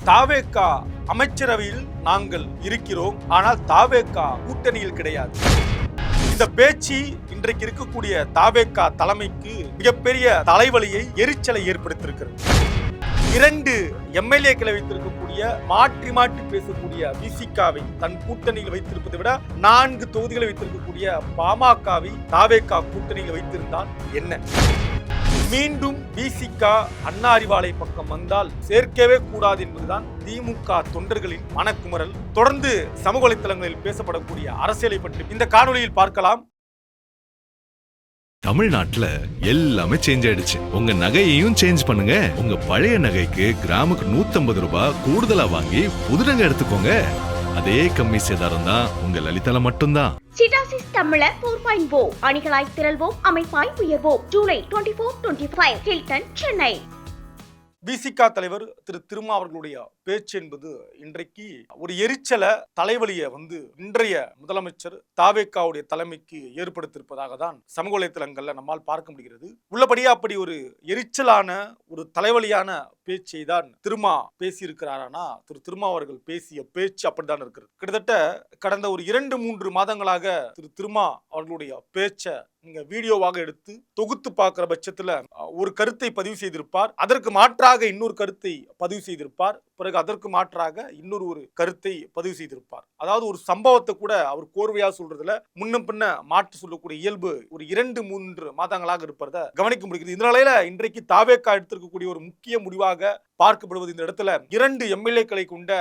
தாவேகா அமைச்சரவையில் நாங்கள் இருக்கிறோம், ஆனால் தாவேகா கூட்டணியில் கிடையாது. இந்த பேச்சு இன்றைக்கு இருக்கக்கூடிய தாவேகா தலைமைக்கு மிகப்பெரிய தலைவலியை, எரிச்சலை ஏற்படுத்தியிருக்கிறது. 2 எம்எல்ஏக்களை வைத்திருக்கக்கூடிய மாற்றி மாற்றி பேசக்கூடிய விசிகாவை தன் கூட்டணியில் வைத்திருப்பதை விட 4 தொகுதிகளை வைத்திருக்கக்கூடிய பாமகவை தாவேகா கூட்டணியில் வைத்திருந்தால் என்ன? மீண்டும் விசிகா அண்ணா அறிவாலை பக்கம் வந்தால் சேர்க்கவே கூடாது என்பதுதான் திமுக தொண்டர்களின் மனக்குமரல். தொடர்ந்து சமூக வலைத்தளங்களில் பேசப்படக்கூடிய அரசியலை பற்றி இந்த காணொலியில் பார்க்கலாம். தமிழ்நாட்டுல எல்லாமே சேஞ்ச் ஆயிடுச்சு. உங்க நகையையும் சேஞ்ச் பண்ணுங்க. உங்க பழைய நகைக்கு கிராமுக்கு 150 ரூபாய் கூடுதலா வாங்கி புது நகை எடுத்துக்கோங்க. அதே கம்மி சேதாரம் தான் உங்க லலிதால மட்டும்தான். சிட்டாசிஸ் தமிழர் 4.0 அணிகளாய் திரள்வோம், அமைப்பாய் உயர்வோம். ஜூலை 24-25 ஹில்டன், சென்னை. விசிகா தலைவர் திரு திருமா அவர்களுடைய பேச்சு என்பது இன்றைக்கு ஒரு எரிச்சலை, தலைவலியை இன்றைய முதலமைச்சர் தாவேகாவுடைய தலைமைக்கு ஏற்படுத்தியிருப்பதாக தான் சமூக வலைத்தளங்கள்ல நம்மால் பார்க்க முடிகிறது. உள்ளபடியே அப்படி ஒரு எரிச்சலான, ஒரு தலைவலியான பேச்சை தான் திருமா பேசியிருக்கிறாரானா, திரு திருமா அவர்கள் பேசிய பேச்சு அப்படித்தான் இருக்கிறது. கிட்டத்தட்ட கடந்த ஒரு 2-3 மாதங்களாக திரு திருமா அவர்களுடைய பேச்சை நீங்க வீடியோவாக எடுத்து தொகுத்து பார்க்கிற பட்சத்துல ஒரு கருத்தை பதிவு செய்திருப்பார், அதற்கு மாற்றாக இன்னொரு கருத்தை பதிவு செய்திருப்பார், பிறகு அதற்கு மாற்றாக இன்னொரு கருத்தை பதிவு செய்திருப்பார். அதாவது ஒரு சம்பவத்தை கூட அவர் கோர்வையா சொல்றதுல முன்ன பின்ன மாற்று சொல்லக்கூடிய இயல்பு ஒரு 2-3 மாதங்களாக இருப்பதை கவனிக்க முடிகிறது. இந்த நிலையில இன்றைக்கு தாவேகா எடுத்திருக்கக்கூடிய ஒரு முக்கிய முடிவாக பார்க்கப்படுவது, இந்த இடத்துல 2 எம்எல்ஏக்களை கொண்ட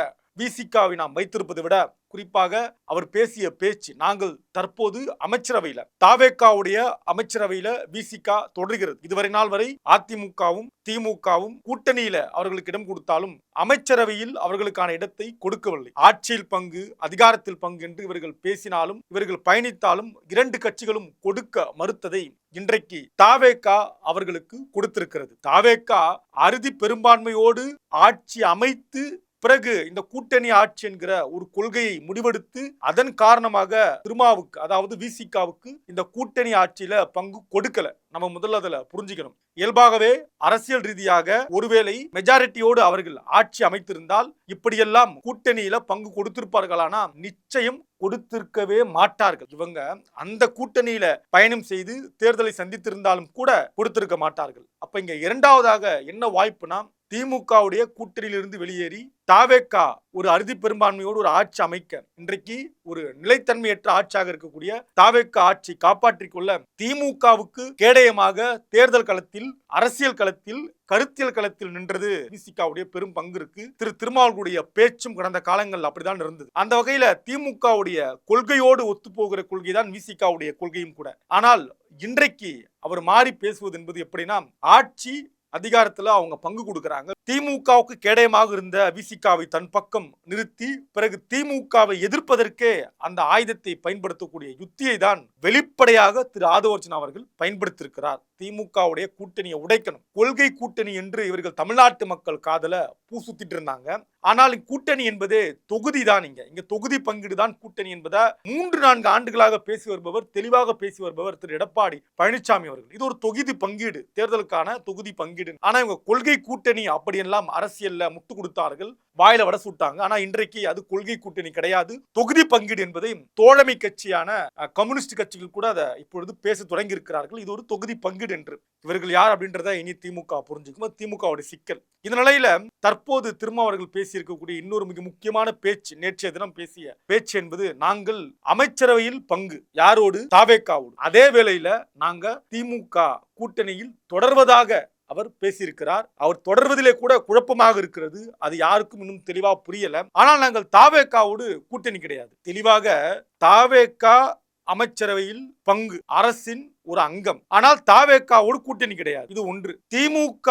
விசிகாவை நாம் வைத்திருப்பதை விட குறிப்பாக அவர் பேசிய பேச்சு, நாங்கள் தற்போது அமைச்சரவையில தாவேகாவுடைய அமைச்சரவையில விசிகா தொடர்கிறது. இதுவரை நாள் வரை அதிமுகவும் திமுகவும் கூட்டணியில அவர்களுக்கு இடம் கொடுத்தாலும் அமைச்சரவையில் அவர்களுக்கான இடத்தை கொடுக்கவில்லை. ஆட்சியில் பங்கு, அதிகாரத்தில் பங்கு என்று இவர்கள் பேசினாலும், இவர்கள் பயணித்தாலும் 2 கட்சிகளும் கொடுக்க மறுத்ததை இன்றைக்கு தாவேகா அவர்களுக்கு கொடுத்திருக்கிறது. தாவேகா அறுதி பெரும்பான்மையோடு ஆட்சி அமைத்து பிறகு இந்த கூட்டணி ஆட்சி என்கிற ஒரு கொள்கையை முடிவெடுத்து அதன் காரணமாக திருமாவுக்கு, அதாவது விசிகாவுக்கு இந்த கூட்டணி ஆட்சியில பங்கு கொடுக்கல. நம்ம முதல்ல அதுல புரிஞ்சுக்கணும். இயல்பாகவே அரசியல் ரீதியாக ஒருவேளை மெஜாரிட்டியோடு அவர்கள் ஆட்சி அமைத்திருந்தால் இப்படியெல்லாம் கூட்டணியில பங்கு கொடுத்திருப்பார்களானா நிச்சயம் கொடுத்திருக்கவே மாட்டார்கள். இவங்க அந்த கூட்டணியில பயணம் செய்து தேர்தலை சந்தித்திருந்தாலும் கூட கொடுத்திருக்க மாட்டார்கள். அப்ப இங்க 2வதாக என்ன வாய்ப்புனா, திமுகவுடைய கூட்டணியிலிருந்து வெளியேறி தாவேகா ஒரு அறுதி பெரும்பான்மையோடு ஒரு ஆட்சி அமைக்க, இன்றைக்கு ஒரு நிலைத்தன்மையற்ற ஆட்சியாக இருக்கக்கூடிய தாவேகா ஆட்சி காப்பாற்றிக் கொள்ள திமுகவுக்கு கேடயமாக தேர்தல் களத்தில், அரசியல் களத்தில், கருத்தியல் களத்தில் நின்றது விசிகாவுடைய பெரும் பங்கு இருக்கு. திரு திருமாவளவனுடைய பேச்சும் கடந்த காலங்கள் அப்படிதான் இருந்தது. அந்த வகையில திமுகவுடைய கொள்கையோடு ஒத்து போகிற கொள்கை தான் விசிகாவுடைய கொள்கையும் கூட. ஆனால் இன்றைக்கு அவர் மாறி பேசுவது என்பது எப்படின்னா, ஆட்சி அதிகாரத்துல அவங்க பங்கு கொடுக்கறாங்க, திமுகவுக்கு கேடயமாக இருந்த விசிகாவை தன் பக்கம் நிறுத்தி பிறகு திமுகவை எதிர்ப்பதற்கே அந்த ஆயுதத்தை பயன்படுத்தக்கூடிய யுத்தியை தான் வெளிப்படையாக திரு ஆதவர்ஜன் அவர்கள் பயன்படுத்தியிருக்கிறார். திமுகவுடைய கூட்டணியை உடைக்கணும், கொள்கை கூட்டணி என்று இவர்கள் தமிழ்நாட்டு மக்கள் காதல பூசுத்திட்டு இருந்தாங்க. ஆனால் கூட்டணி என்பதே தொகுதி தான். இங்க தொகுதி பங்கீடு தான் கூட்டணி என்பதை 3-4 ஆண்டுகளாக பேசி வருபவர், தெளிவாக பேசி வருபவர் திரு எடப்பாடி பழனிசாமி அவர்கள். இது ஒரு தொகுதி பங்கீடு, தேர்தலுக்கான தொகுதி பங்கீடு. ஆனா இவங்க கொள்கை கூட்டணி அப்படியெல்லாம் அரசியல்ல முட்டு கொடுத்தார்கள், வாயில வட சுட்டாங்க. ஆனா இன்றைக்கு அது கொள்கை கூட்டணி கிடையாது, தொகுதி பங்கீடு என்பதை தோழமை கட்சியான கம்யூனிஸ்ட் கட்சிகள் கூட அதை இப்பொழுது பேச தொடங்கி இருக்கிறார்கள். இது ஒரு தொகுதி பங்கீடு என்று. இவர்கள் யார் அப்படின்றத இனி திமுக புரிஞ்சுக்கும், திமுகவுடைய சிக்கல். இந்த நிலையில தற்போது திரும்ப அவர்கள் பேசியிருக்கக்கூடிய இன்னொரு மிக முக்கியமான பேச்சு, நேற்றைய தினம் பேசிய பேச்சு என்பது, நாங்கள் அமைச்சரவையில் பங்கு யாரோடு? தாவேகாவோடு. அதே வேளையில நாங்க திமுக கூட்டணியில் தொடர்வதாக அவர் பேசியிருக்கிறார். அவர் தொடர்வதிலே கூட குழப்பமாக இருக்கிறது, அது யாருக்கும் இன்னும் தெளிவா புரியல. ஆனால் நாங்கள் தாவேகாவோடு கூட்டணி கிடையாது. தெளிவாக தாவேகா அமைச்சரவையில் பங்கு, அரசின் ஒரு அங்கம், ஆனால் தாவேகாவோடு கூட்டணி கிடையாது. இது ஒன்று. திமுக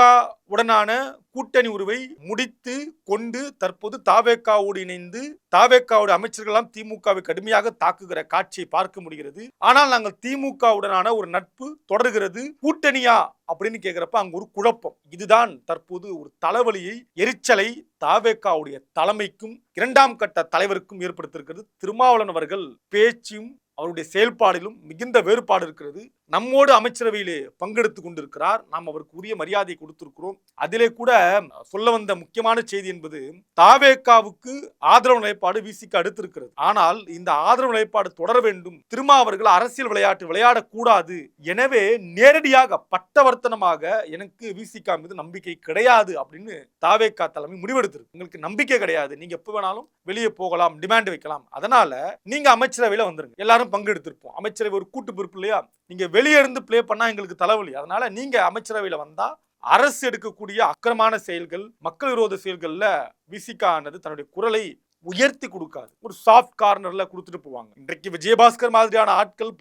உடனான கூட்டணி உறவை முடித்து கொண்டு தற்போது தாவேகாவோடு இணைந்து தாவேகாவோட அமைச்சர்கள் எல்லாம் திமுகவை கடுமையாக தாக்குகிற காட்சியை பார்க்க முடிகிறது. ஆனால் நாங்கள் திமுகவுடனான ஒரு நட்பு தொடர்கிறது, கூட்டணியா அப்படின்னு கேட்கிறப்ப அங்க ஒரு குழப்பம். இதுதான் தற்போது ஒரு தலைவலியை, எரிச்சலை தாவேகாவுடைய தலைமைக்கும் 2ஆம் கட்ட தலைவருக்கும் ஏற்படுத்தியிருக்கிறது. திருமாவளவன் அவர்கள் பேச்சும் அவருடைய செயல்பாடிலும் மிகுந்த வேறுபாடு இருக்கிறது. நம்மோடு அமைச்சரவையிலே பங்கெடுத்துக் கொண்டிருக்கிறார். நாம் அவருக்கு உரிய மரியாதை கொடுத்திருக்கிறோம். அதிலே கூட சொல்ல வந்த முக்கியமான செய்தி என்பது தாவேகாவுக்கு ஆதரவு நிலைப்பாடு விசிக அடுத்திருக்கிறது. ஆனால் இந்த ஆதரவு நிலைப்பாடு தொடர வேண்டும். திருமாவர்கள் அரசியல் விளையாட்டு விளையாடக்கூடாது. எனவே நேரடியாக பட்டவர்த்தனமாக எனக்கு விசிக மீது நம்பிக்கை கிடையாது அப்படின்னு தாவேகா தலைமை முடிவெடுத்திருக்கு. உங்களுக்கு நம்பிக்கை கிடையாது, நீங்க எப்ப வேணாலும் வெளியே போகலாம், டிமாண்ட் வைக்கலாம், அதனால நீங்க அமைச்சரவையில வந்துருங்க, எல்லாரும் பங்கெடுத்திருப்போம். அமைச்சரவை ஒரு கூட்டு பொறுப்பு இல்லையா? நீங்க வெளியே இருந்து பிளே பண்ணா எங்களுக்கு தலைவலி. அதனால நீங்க அமைச்சரவையில வந்தா அரசு எடுக்கக்கூடிய அக்கிரமான செயல்கள், மக்கள் விரோத செயல்கள்ல விசிக ஆனது தன்னுடைய குரலை உயர்த்தி கொடுக்காது. ஒரு சாஃப்ட் கார்னர்ல கொடுத்துட்டு போவாங்க. இன்றைக்கு விஜயபாஸ்கர் மாதிரியான ஆட்கள்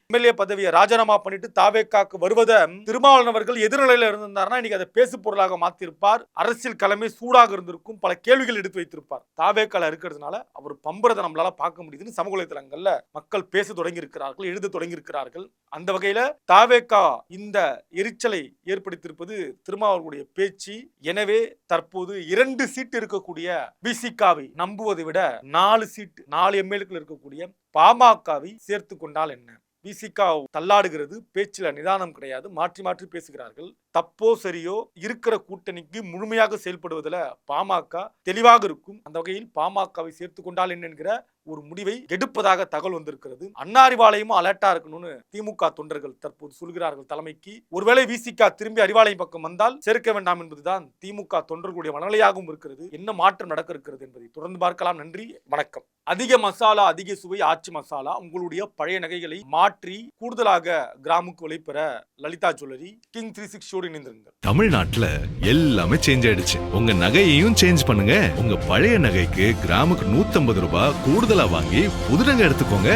எம்எல்ஏ பதவியை ராஜினாமா பண்ணிட்டு தாவேகாக்கு வருவதை திருமாவளவன் அவர்கள் எதிர்நிலையில இருந்திருந்தாருன்னா இன்னைக்கு அதை பேசு பொருளாக மாத்திருப்பார். அரசியல் கிழமை சூடாக இருந்திருக்கும், பல கேள்விகள் எடுத்து வைத்திருப்பார். தாவேகால இருக்கிறதுனால அவர் பம்புறதை நம்மளால பார்க்க முடியுதுன்னு சமூக வலைதளங்கள்ல மக்கள் பேச தொடங்கி இருக்கிறார்கள், எழுத தொடங்கி இருக்கிறார்கள். அந்த வகையில தாவேகா இந்த எரிச்சலை ஏற்படுத்தியிருப்பது திருமாவளவனுடைய பேச்சு. எனவே தற்போது 2 சீட்டு இருக்கக்கூடிய விசிகாவை நம்புவதை விட 4 சீட்டு 4 எம்எல்ஏக்கள் இருக்கக்கூடிய பாமகவை சேர்த்து கொண்டால் என்ன? விசிக தள்ளாடுகிறது, பேச்சில நிதானம் கிடையாது, மாற்றி மாற்றி பேசுகிறார்கள். தப்போ சரியோ இருக்கிற கூட்டணிக்கு முழுமையாக செயல்படுவதில் பாமக தெளிவாக இருக்கும். அந்த வகையில் பாமகவை சேர்த்து கொண்டால் என்ன என்கிற ஒரு முடிவை எடுப்பதாக தகவல் வந்திருக்கிறது. அண்ணாரிவாளையமும் அலர்ட்டா இருக்கணும்னு திமுக தொண்டர்கள் தற்போது சொல்கிறார்கள் தலைமைக்கு. ஒருவேளை விசிக திரும்பி அறிவாலயம் பக்கம் வந்தால் சேர்க்க வேண்டாம் என்பதுதான் திமுக தொண்டர்களுடைய மனநிலையாகவும் இருக்கிறது. என்ன மாற்றம் நடக்க இருக்கிறது என்பதை தொடர்ந்து பார்க்கலாம். நன்றி, வணக்கம். அதிக மசாலா, அதிக சுவை ஆச்சி மசாலா. உங்களுடைய பழைய நகைகளை மாற்றி கூடுதலாக கிராமுக்கு விலை பெற லலிதா ஜுவல்லரி, கிங் 360 இணைந்திருங்கள். தமிழ்நாட்டுல எல்லாமே சேஞ்ச் ஆயிடுச்சு. உங்க நகையையும் சேஞ்ச் பண்ணுங்க. உங்க பழைய நகைக்கு கிராமுக்கு 150 ரூபாய் கூடுதலா வாங்கி புது நகை எடுத்துக்கோங்க.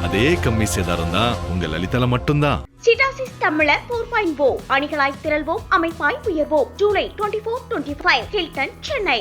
அதே கம்மி சேதாரம் தான் உங்க லலிதால மட்டும்தான். சிட்டாசிஸ் தமிழர் 4.0 அணிகளாய் திரள்வோம், அமைப்பாய் உயர்வோம். ஜூலை 24-25 ஹில்டன், சென்னை.